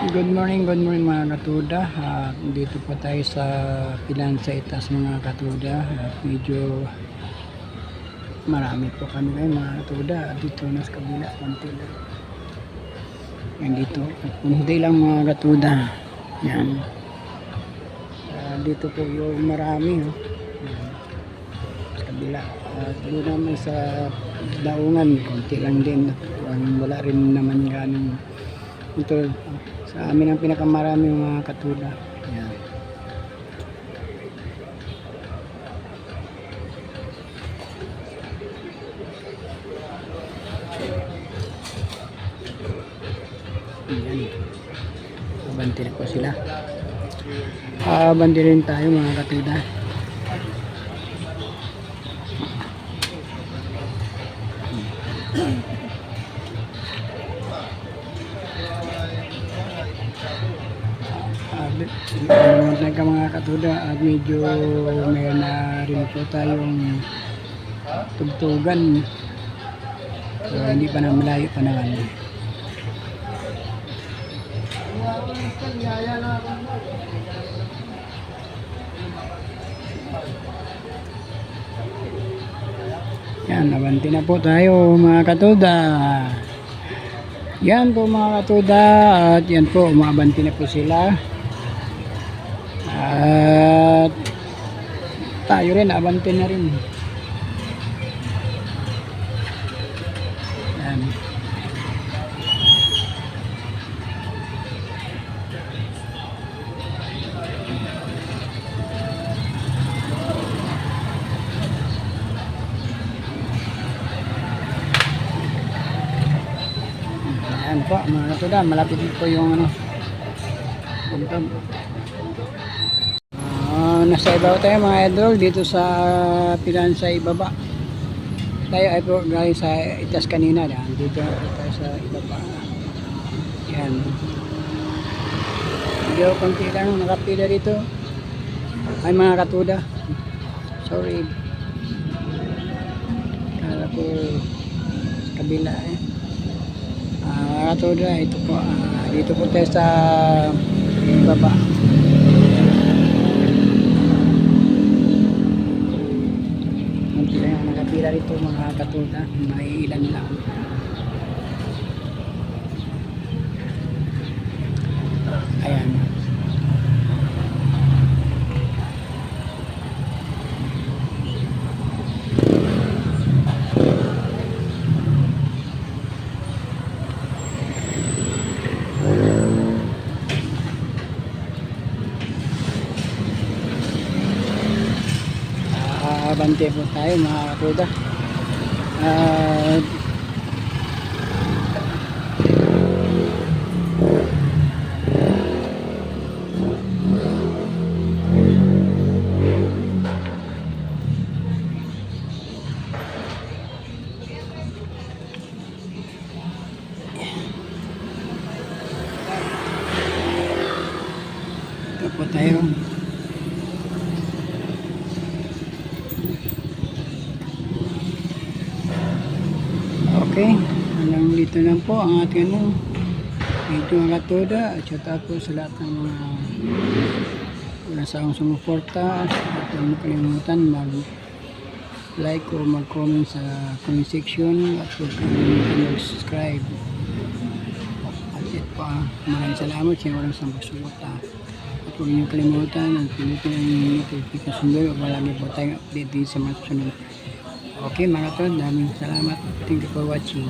Good morning mga katuda. Dito po tayo sa Pilansa Itas mga katuda. Medyo marami po kami ngayon mga katuda. Dito na sa kabila, konti lang. Yan dito, konti lang mga katuda. Yan. Dito po yung marami. Yan. Sa kabila. Doon naman sa daungan, konti lang din. Wala rin naman ganun. Ito sa amin ang pinakamarami mga katuda. Yan. Yan. Abanti na po sila. Abanti rin tayo mga katuda. Nagka mga katuda at medyo may na rin po tayong tugtugan, so hindi pa na malayo pa naman. Yan, nabanti na po tayo mga katuda. Yan po mga katuda, at yan po, umabanti na po sila. At tayo rin, abante na rin. Yan. Yan po mga katuda, malapit po yung buntog. Nasa ibabaw tayo mga idol, dito sa Pilansa ibaba. Tayo ay po galing sa Itas kanina. Dito tayo sa ibaba. Yan. Medyo konti lang nakapila dito. Ay mga katuda. Sorry. Kala ko sa kabila eh. Mga katuda, ito po. Dito po tayo sa ibaba. Nakapila rito mga katuda, may ilan lang. Ayan. Bante po tayo mga katuda. Ito po tayo. Okay, hanggang dito lang po ang ating video mga katuda. At tapos sa lahat ng mga wala sa akong sumuporta, at huwag mo kalimutan mag like o mag comment sa comment section, at huwag kalimutan mag subscribe. At ito pa, maraming salamat sa walang sumuporta. At huwag niyo kalimutan ang pinutin ang notification bell para lagi po tayong update din sa mga sunod. Okay mga katuda, daming salamat. Thank you for watching.